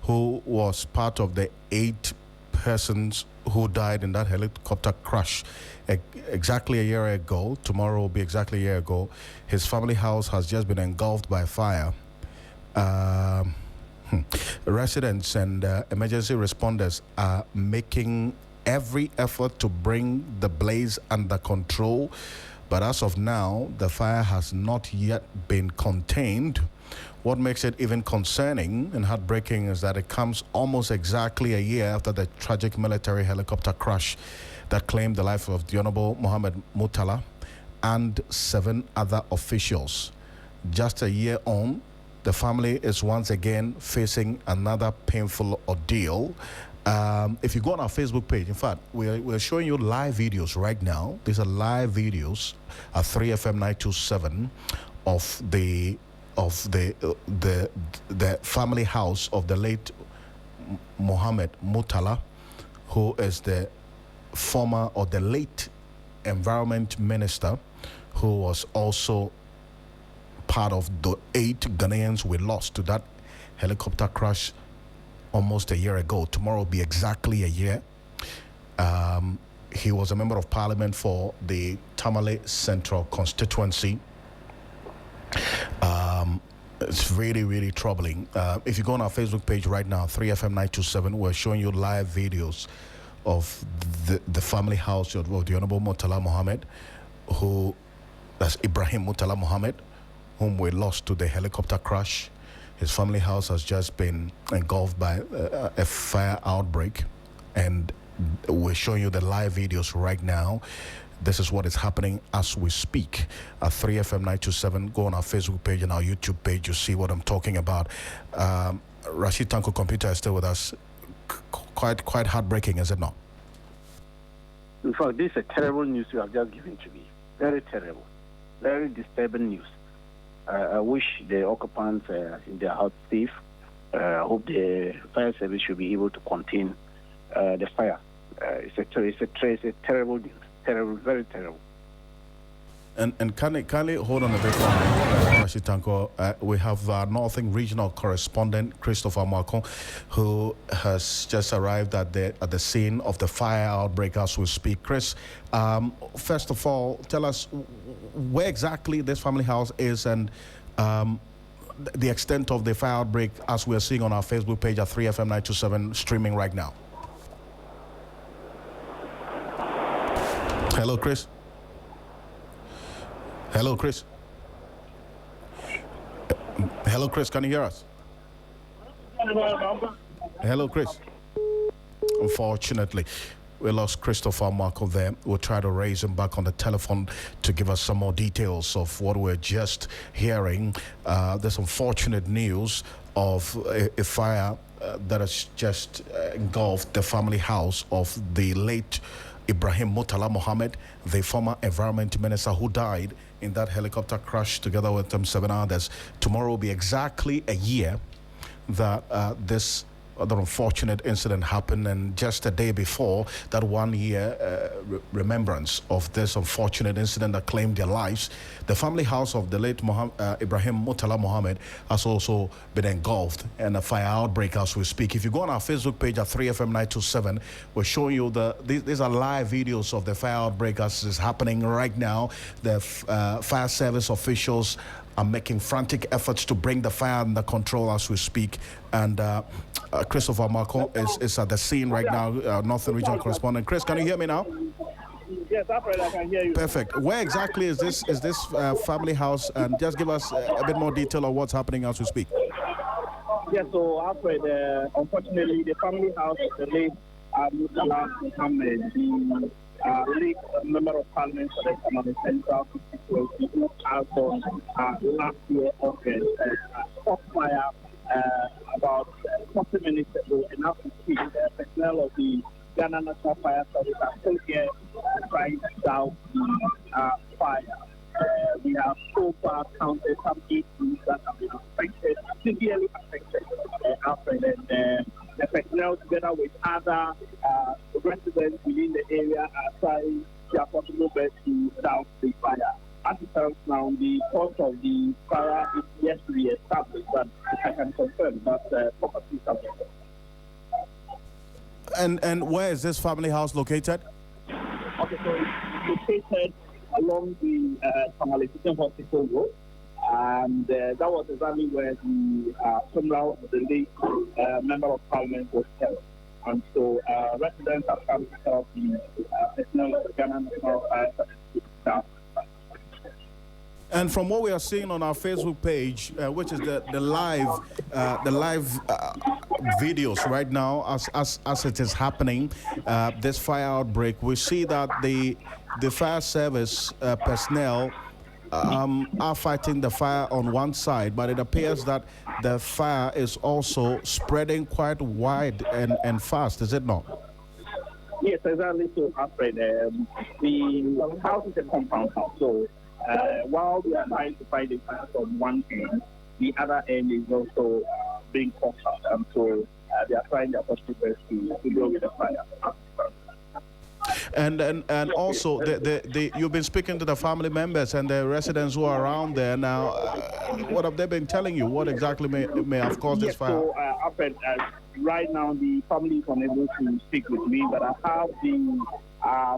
who was part of the 8 persons who died in that helicopter crash exactly a year ago. Tomorrow will be exactly a year ago. His family house has just been engulfed by fire. Residents and emergency responders are making every effort to bring the blaze under control. But as of now, the fire has not yet been contained. What makes it even concerning and heartbreaking is that it comes almost exactly a year after the tragic military helicopter crash that claimed the life of the Honorable Mohammed Mutala and 7 other officials. Just a year on, the family is once again facing another painful ordeal. If you go on our Facebook page, in fact, we're showing you live videos right now. These are live videos at 3FM 927 of the family house of the late Mohammed Mutala, who is the former or the late environment minister, who was also part of the 8 Ghanaians we lost to that helicopter crash almost a year ago. Tomorrow will be exactly a year. He was a member of parliament for the Tamale Central constituency. It's really, really troubling. If you go on our Facebook page right now, 3FM 927, we're showing you live videos of the family house of the Honorable Mutala Mohammed, that's Ibrahim Mutala Mohammed, whom we lost to the helicopter crash. His family house has just been engulfed by a fire outbreak, and we're showing you the live videos right now. This is what is happening as we speak. At 3FM 927, go on our Facebook page and our YouTube page. You see what I'm talking about. Rashid Tanko Computer is still with us. Quite heartbreaking, is it not? In fact, this is a terrible news you have just given to me. Very terrible. Very disturbing news. I wish the occupants in their house safe. I hope the fire service should be able to contain the fire. It's a terrible news. Terrible, very terrible. And kindly hold on a bit, Rashid Tanko. We have our Northern Regional Correspondent, Christopher Marco, who has just arrived at the scene of the fire outbreak as we speak. Chris, first of all, tell us where exactly this family house is and the extent of the fire outbreak as we're seeing on our Facebook page at 3FM 927 streaming right now. Hello, Chris. Hello, Chris. Hello, Chris. Can you hear us? Hello, Chris. Unfortunately, we lost Christopher Marco there. We'll try to raise him back on the telephone to give us some more details of what we're just hearing. There's unfortunate news of a fire that has just engulfed the family house of the late Ibrahim Mutala Mohammed, the former environment minister who died in that helicopter crash together with 7 others. Tomorrow will be exactly a year that this other unfortunate incident happened, and just a day before that 1 year remembrance of this unfortunate incident that claimed their lives, the family house of the late Ibrahim Mutala Mohammed has also been engulfed in a fire outbreak as we speak. If you go on our Facebook page at 3FM927, we're showing you these are live videos of the fire outbreak as is happening right now. The fire service officials are making frantic efforts to bring the fire under control as we speak. And Christopher Marco is at the scene right now, Northern Regional Correspondent. Chris, can you hear me now? Yes, Alfred, I can hear you. Perfect. Where exactly is this family house? And just give us a bit more detail on what's happening as we speak. Yes, so Alfred, unfortunately, the family house of the late Mutala Mohammed, the late member of parliament for the Common Central Constituency, who passed on last year August, caught fire about 40 minutes ago, and now we see the personnel of the Ghana National Fire Service are still here trying to douse the fire. We have so far counted some 8 rooms that have been affected, severely affected, Alfred, and the personnel together with other residents within the area are trying their possible best to douse the fire. As it stands now, the cause of the fire is yet to be established, but I can confirm that properties have been. And where is this family house located? Okay, so it's located along the Tamale Hospital Road, and that was exactly where the funeral of the late member of parliament was held. And so residents have come to help the personnel of the Ghana National Fire Service. And from what we are seeing on our Facebook page, which is the live videos right now as it is happening, this fire outbreak, we see that the fire service personnel are fighting the fire on one side, but it appears that the fire is also spreading quite wide and fast, is it not? Yes, exactly so, Alfred. The house is a compound house, so while we are trying to fight the fire from one end, the other end is also being caught up, and so they are trying their possible best to deal with the fire. And also, you've been speaking to the family members and the residents who are around there now. What have they been telling you? What exactly may have caused this fire? So, Alfred, right now the family is unable to speak with me, but I have the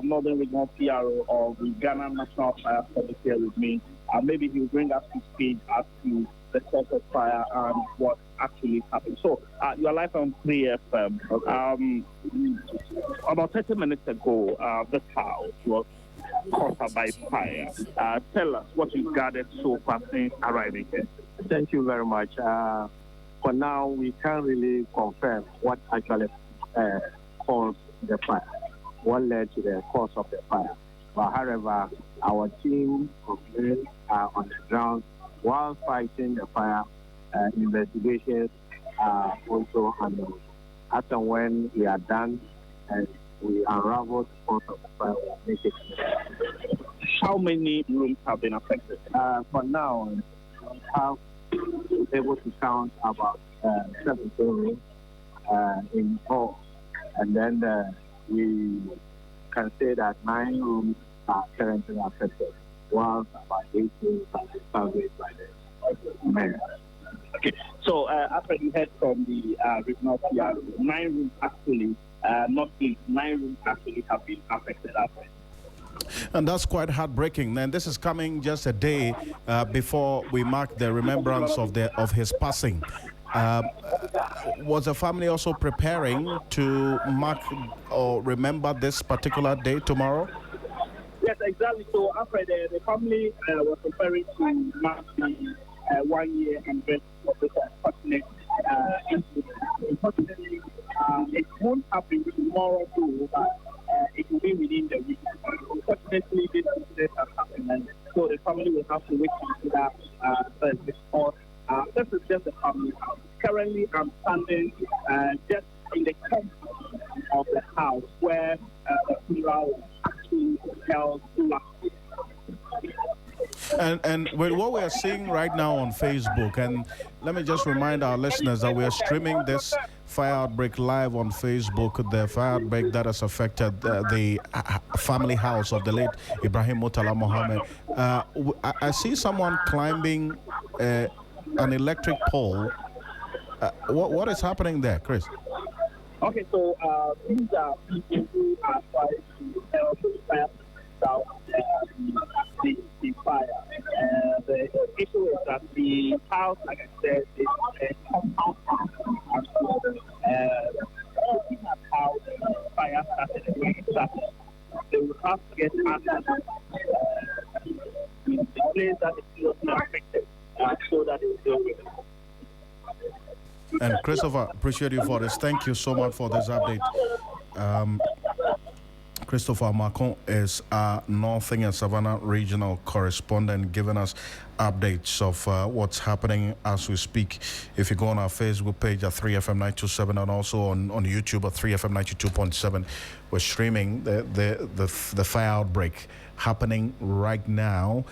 Northern Regional PRO of the Ghana National Fire Service here with me. Maybe he will bring us to speed as to the cause of fire and what actually happened. So, you are live on 3FM. Okay. About 30 minutes ago, this house was caught up by fire. Tell us what you gathered so far since arriving here. Thank you very much. For now, we can't really confirm what actually caused the fire, what led to the cause of the fire. But however, our team of men are on the ground while fighting the fire. Investigations are also handled. After when we are done and we unravel the cause of the fire, we'll make it. How many rooms have been affected? For now, we have been able to count about 17 rooms in all. And then we can say that 9 rooms are currently affected, while about 8 rooms have been salvaged by the mayor. Okay, so after you heard from the regional PR, 9 rooms actually, not 8, 9 rooms actually have been affected. And that's quite heartbreaking. And this is coming just a day before we mark the remembrance of his passing. Was the family also preparing to mark or remember this particular day tomorrow? Yes, exactly. So after the family was preparing to mark the 1 year anniversary of this unfortunate incident. Unfortunately, it won't happen tomorrow too, but it will be within the week. Unfortunately, this incident has happened, and so the family will have to wait to that Thursday. This is just the family house. Currently, I'm standing just in the compound of the house where the funeral was actually held last week. And with what we are seeing right now on Facebook, and let me just remind our listeners that we are streaming this fire outbreak live on Facebook, the fire outbreak that has affected the family house of the late Ibrahim Mutala Mohammed. I see someone climbing an electric pole. What is happening there, Chris? Okay, so these are people who are trying to help the fire down the fire. The issue is that the house, like I said, is a compound house. And so, looking at how the fire started and when it started, they will have to get access to the place that is seriously affected so that they will deal with it. And Christopher, appreciate you for this. Thank you so much for this update. Christopher Macon is our Northern and Savannah regional correspondent, giving us updates of what's happening as we speak. If you go on our Facebook page at 3FM927 and also on YouTube at 3FM92.7, we're streaming the fire outbreak happening right now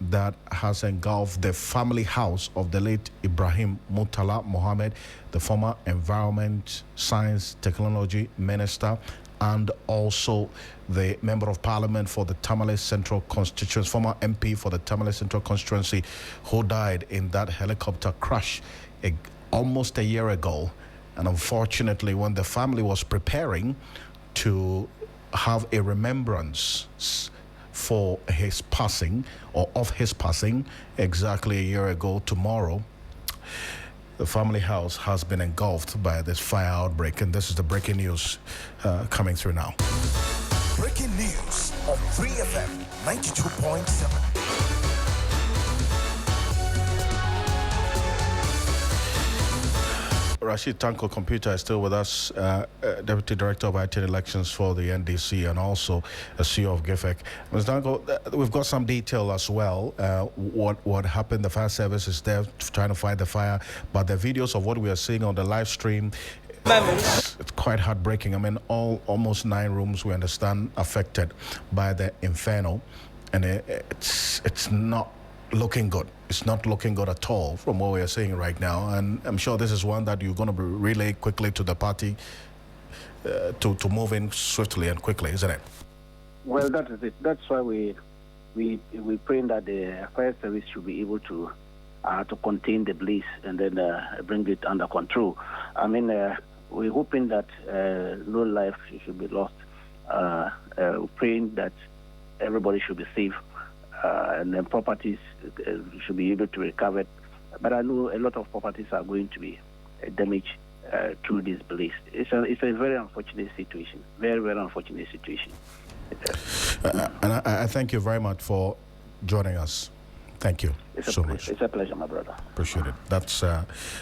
that has engulfed the family house of the late Ibrahim Mutala Mohammed, the former Environment, Science, Technology Minister, and also the Member of Parliament for the Tamale Central Constituency, former MP for the Tamale Central Constituency, who died in that helicopter crash almost a year ago. And unfortunately, when the family was preparing to have a remembrance for his passing, or of his passing, exactly a year ago tomorrow, the family house has been engulfed by this fire outbreak. And this is the breaking news coming through now. Breaking news on 3FM 92.7. Rashid Tanko Computer is still with us, Deputy Director of IT Elections for the NDC and also a CEO of GIFEC. Ms. Tanko, we've got some detail as well. What happened, the fire service is there trying to fight the fire, but the videos of what we are seeing on the live stream, it's quite heartbreaking. I mean, almost 9 rooms, we understand, affected by the inferno, and it's not looking good. It's not looking good at all from what we are seeing right now, and I'm sure this is one that you're going to relay quickly to the party to move in swiftly and quickly, isn't it? Well, that is it. That's why we pray that the fire service should be able to contain the blaze and then bring it under control. I mean, we're hoping that no life should be lost. We're praying that everybody should be safe. And then properties should be able to recover. But I know a lot of properties are going to be damaged through this blaze. It's a very unfortunate situation. Very, very unfortunate situation. And I thank you very much for joining us. Thank you so much. It's a pleasure, my brother. Appreciate it. That's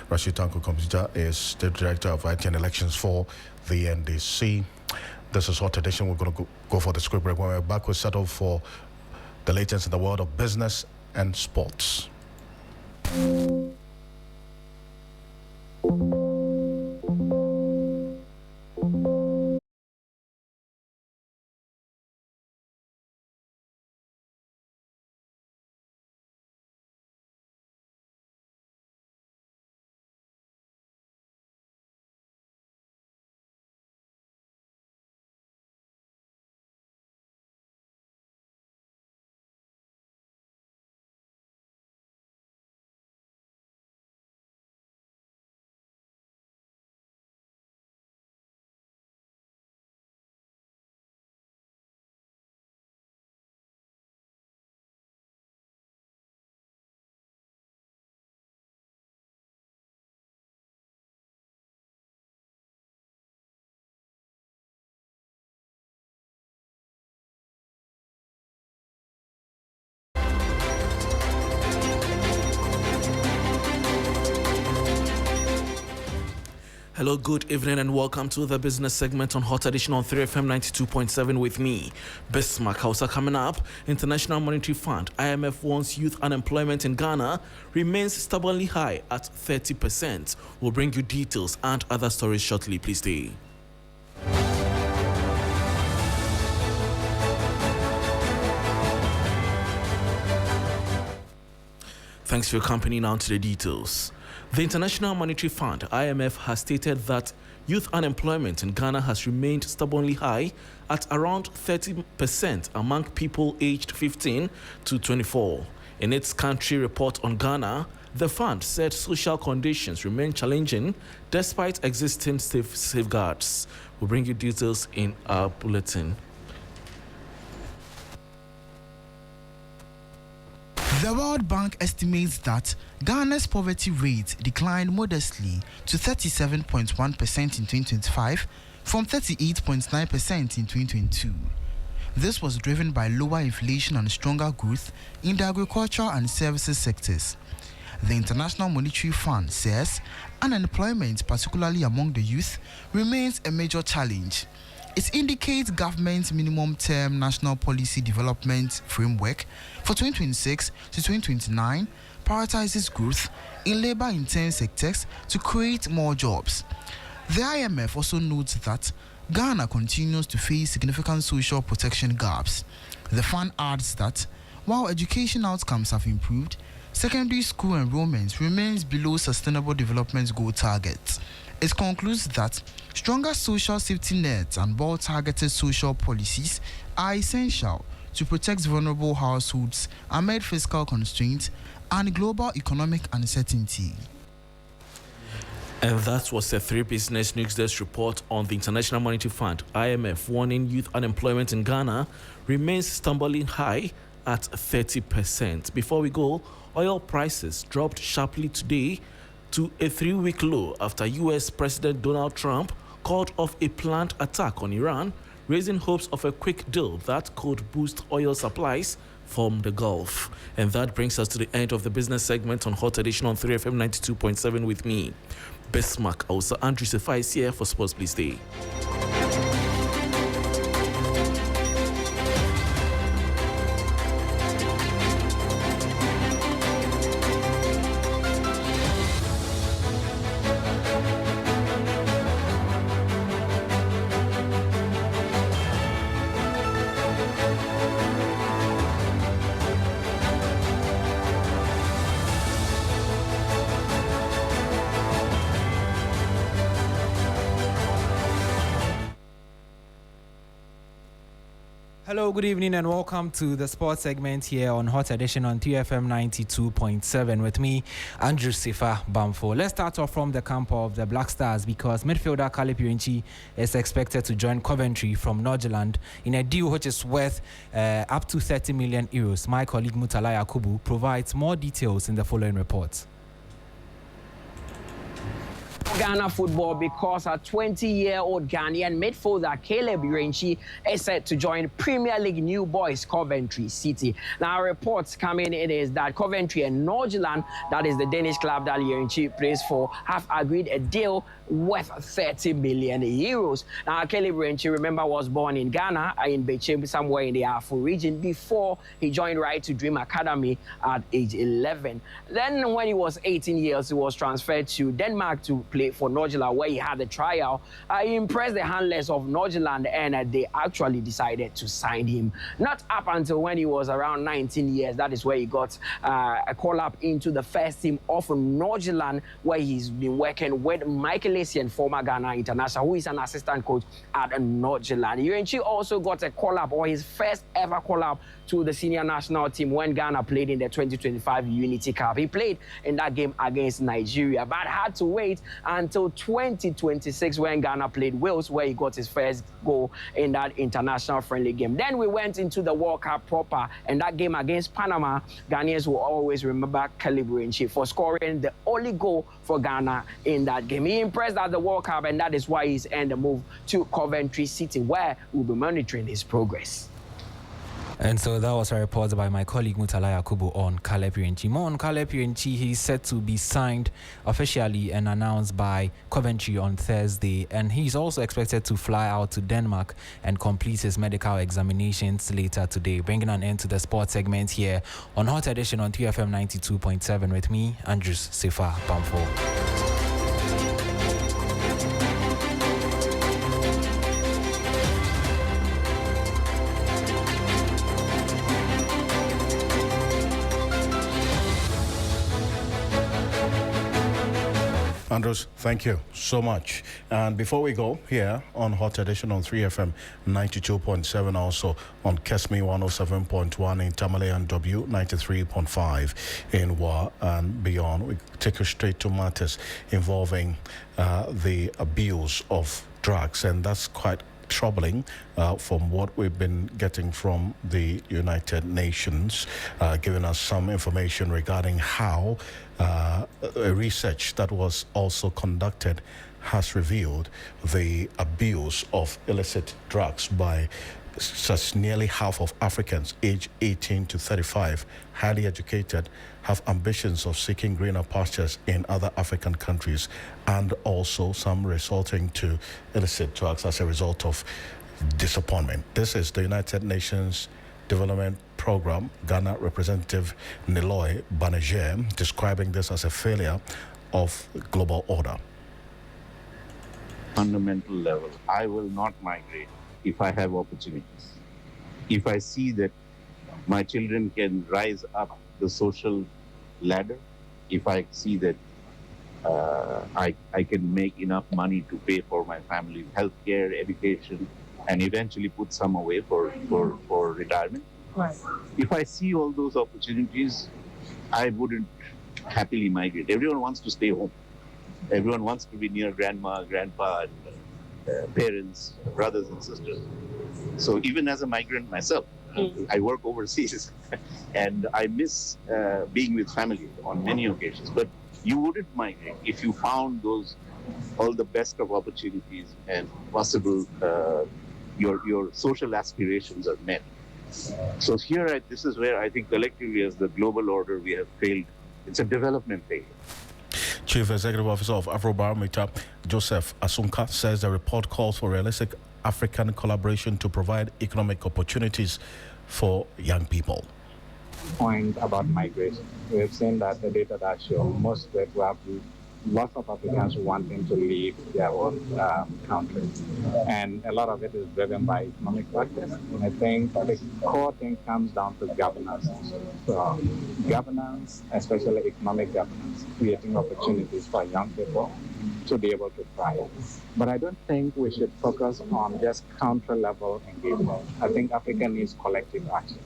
Rashid Tanko Computer, is the Director of IT and Elections for the NDC. This is Hot Edition. We're going to go for the script break. When we're back, we'll settle for the latest in the world of business and sports. Hello, good evening, and welcome to the business segment on Hot Edition on 3FM 92.7 with me, Bismarck Hausa. Coming up, International Monetary Fund, IMF warns youth unemployment in Ghana remains stubbornly high at 30%. We'll bring you details and other stories shortly. Please stay. Thanks for your company. Now to the details. The International Monetary Fund, IMF, has stated that youth unemployment in Ghana has remained stubbornly high at around 30% among people aged 15 to 24. In its country report on Ghana, the fund said social conditions remain challenging despite existing safeguards. We'll bring you details in our bulletin. The World Bank estimates that Ghana's poverty rate declined modestly to 37.1% in 2025 from 38.9% in 2022. This was driven by lower inflation and stronger growth in the agriculture and services sectors. The International Monetary Fund says unemployment, particularly among the youth, remains a major challenge. It indicates government's minimum-term national policy development framework for 2026 to 2029 prioritizes growth in labor-intense sectors to create more jobs. The IMF also notes that Ghana continues to face significant social protection gaps. The fund adds that while education outcomes have improved, secondary school enrollment remains below Sustainable Development Goal targets. It concludes that stronger social safety nets and more targeted social policies are essential to protect vulnerable households amid fiscal constraints and global economic uncertainty. And that was a 3 Business News Desk report on the International Monetary Fund, IMF, warning youth unemployment in Ghana remains stumbling high at 30%. Before we go, oil prices dropped sharply today to a 3-week low after U.S. President Donald Trump called off a planned attack on Iran, raising hopes of a quick deal that could boost oil supplies from the Gulf. And that brings us to the end of the business segment on Hot Edition on 3FM 92.7 with me, Bismarck. Also, Andrew Sefa is here for Sports Please Stay. Hello, good evening and welcome to the sports segment here on Hot Edition on 3FM 92.7 with me, Andrew Sefa Bamfo. Let's start off from the camp of the Black Stars because midfielder Caleb Irenchi is expected to join Coventry from Norgeland in a deal which is worth up to 30 million euros. My colleague Mutala Yakubu provides more details in the following report. Ghana football because a 20-year-old Ghanaian midfielder Caleb Irenchi is set to join Premier League new boys Coventry City. Now, reports coming in is that Coventry and Norgeland, that is the Danish club that Irenchi plays for, have agreed a deal worth 30 million euros. Now, Caleb Irenchi, remember, was born in Ghana, in Bechem, somewhere in the Afro region, before he joined Right to Dream Academy at age 11. Then, when he was 18 years, he was transferred to Denmark to play for Norgeland, where he had a trial. He impressed the handlers of Norgeland, and they actually decided to sign him. Not up until when he was around 19 years. That is where he got a call-up into the first team of Norgeland, where he's been working with Michael Essien, former Ghana international, who is an assistant coach at Norgeland. Irenchi also got a call-up, or his first ever call-up, to the senior national team when Ghana played in the 2025 Unity Cup. He played in that game against Nigeria, but had to wait until 2026 when Ghana played Wales, where he got his first goal in that international friendly game. Then we went into the World Cup proper, and that game against Panama, Ghanaians will always remember Caleb Irenchi for scoring the only goal for Ghana in that game. He impressed at the World Cup, and that is why he's earned a move to Coventry City, where we'll be monitoring his progress. And so that was a report by my colleague Mutala Yakubu on Caleb Irenchi. More on Caleb Irenchi, he's set to be signed officially and announced by Coventry on Thursday. And he's also expected to fly out to Denmark and complete his medical examinations later today. Bringing an end to the sports segment here on Hot Edition on 3FM 92.7 with me, Andrew Sefa Bamfo. Andrews, thank you so much. And before we go, here on Hot Edition on 3FM 92.7, also on Kesmi 107.1 in Tamale and W 93.5 in Wa and beyond, we take you straight to matters involving the abuse of drugs, and that's quite troubling from what we've been getting from the United Nations, giving us some information regarding how a research that was also conducted has revealed the abuse of illicit drugs by such nearly half of Africans aged 18 to 35, highly educated, have ambitions of seeking greener pastures in other African countries, and also some resorting to illicit drugs as a result of disappointment. This is the United Nations Development Program, Ghana Representative Niloy Banejer, describing this as a failure of global order. Fundamental level, I will not migrate if I have opportunities. If I see that my children can rise up the social ladder, if I see that I can make enough money to pay for my family's healthcare, education, and eventually put some away for retirement. Right. If I see all those opportunities, I wouldn't happily migrate. Everyone wants to stay home. Everyone wants to be near grandma, grandpa, and parents, brothers and sisters. So even as a migrant myself, I work overseas and I miss being with family on many occasions. But you wouldn't migrate if you found all the best of opportunities and possible your social aspirations are met. So here, this is where I think collectively as the global order, we have failed. It's a development failure. Chief Executive Officer of Afrobarometer, Joseph Asunka, says the report calls for realistic African collaboration to provide economic opportunities for young people. Point about migration. We have seen that the data that show most of it will have lots of Africans wanting to leave their own country. And a lot of it is driven by economic factors. And I think the core thing comes down to governance. So governance, especially economic governance, creating opportunities for young people to be able to thrive. But I don't think we should focus on just country-level engagement. I think Africa needs collective action.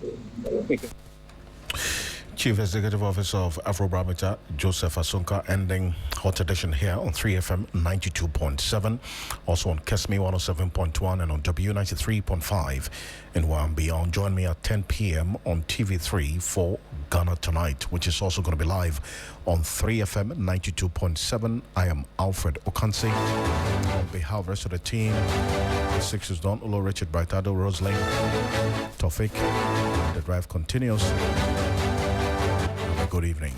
Chief Executive Officer of Afrobarometer, Joseph Asunka, ending Hot Edition here on 3FM 92.7, also on Kesmi 107.1 and on W93.5 in One Beyond. Join me at 10 p.m. on TV3 for Ghana Tonight, which is also going to be live on 3FM 92.7. I am Alfred Okansi. On behalf of the rest of the team, the Six is Don Ulo, Richard Brightado, Roslyn, Tofik. The drive continues. Good evening.